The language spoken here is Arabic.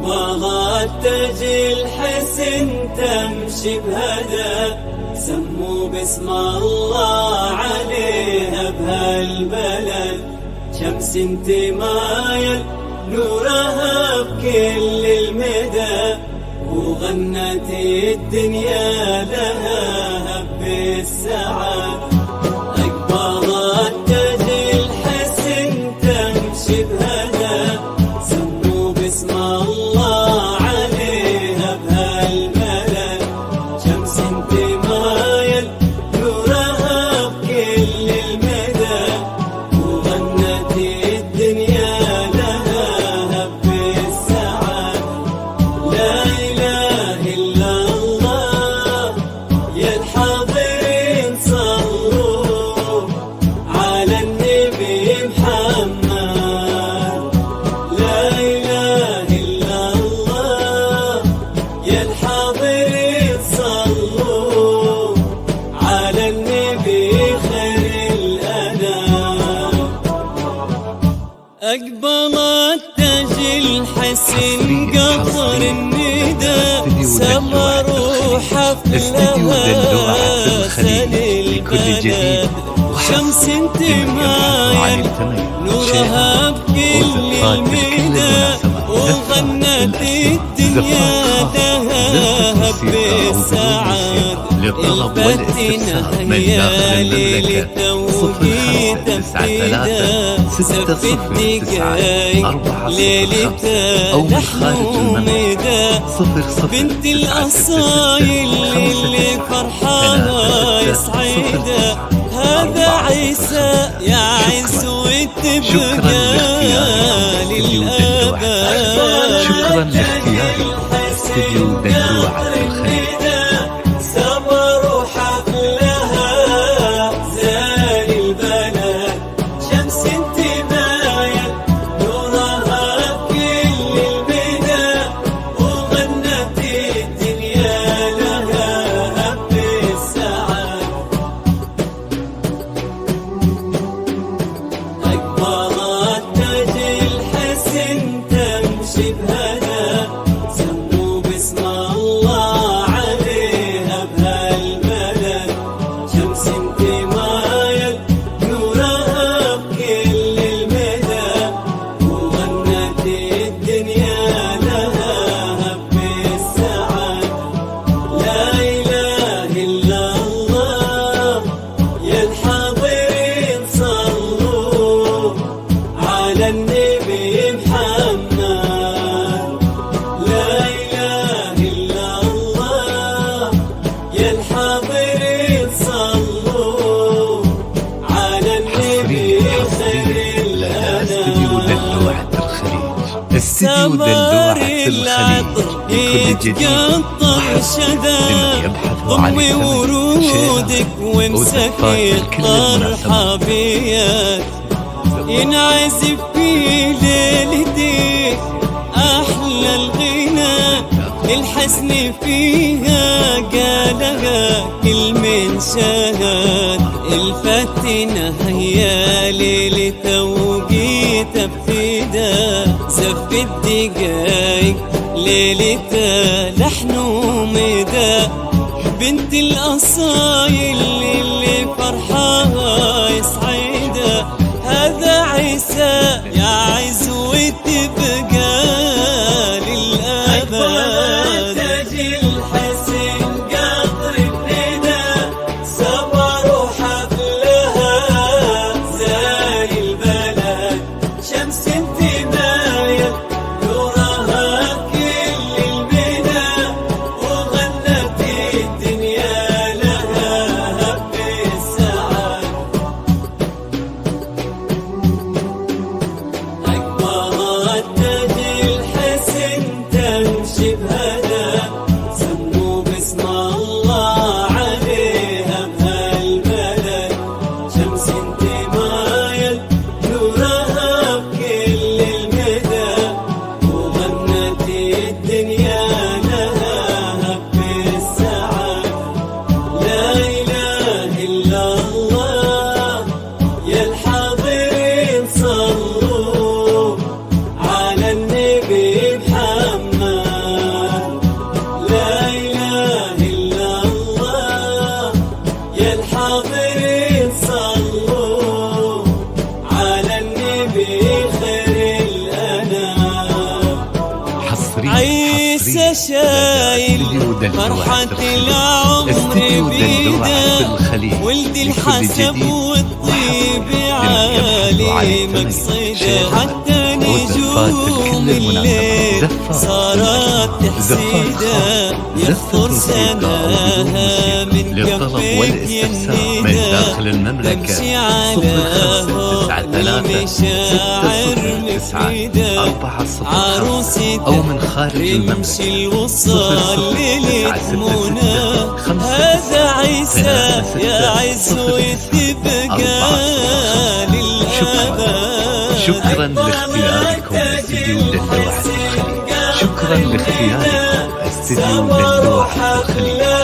أقبلت تجي الحسن تمشي بهدى، سموا باسم الله عليها بهالبلد. شمس تمايل نورها بكل المدى، وغنت الدنيا لها بالسعد. أقبلت تجي الحسن تمشي بهدى، سموا باسم الله عليها بهالبلد. شمس تمايل نورها بكل المدى، وغنت الدنيا لها بالسعد. لا إله إلا الله يا الحاضرين صلوا على النبي محمد. لا إله إلا الله يا الحاضرين صلوا على النبي خير الأنام. أقبلت تجي الحسن قطر الندى، سما روحه بلها سل البلد. شمس تمايل نورها بكل المدى، وغنت الدنيا لها بالسعد. الفتنة هي ليلة وجيت بفدا، زف الدقايق ليلة نحن مدى. بنت الأصايل اللي فرحها يسعدها، هذا عيسى يا عز وتبقى للأبد. شكرا لاختيارك استديو دلوعة الخليج. سموا باسم الله عليها بهالبلد. شمس تمايل نورها بكل المدى، وغنت الدنيا لها بالسعد. لا إله إلا الله يا الحاضرين صلوا على النبي محمد. لا إله إلا الله يا الحاضرين صلوا على النبي خير استديو دلوعة الخليج. استديو دلوعة الخليج لكل جديد لمن يبحث عن ضمي ورودك وامسكي الطرحبيات، ينعزف في ليلتك أحلى الغنى. الحزن فيها قالها كل من شهد. الفتنة هي ليلة وجيت بفدا، زف الدقايق ليلة لحن ومدى. بنت الأصايل اللي فرحها يسعدها، هذا عيسى يا عز وتبقى للأبد. تجي الحسن قطر الندى، سما روحه لها زي البلد. شمس تمايل نورها كل المدى، وغنت الدنيا لها بالسعد. بخير الأنام. حصريا عيسى شايل فرحة العمر بيده، ولد الحسب والطيب عالي مقصده، حتى نجوم الليل صارت تحسيده، يخطر سناها من كفك ينيده، تمشي على المشاعر مفيده، عروسته أو من خارج يمشي الوصال للمنى. هذا عيسى يا عز وتبقى للأبد. شكرا لاختياركم استديو دلوعة الخليج. شكرا لاختياركم استديو دلوعة الخليج.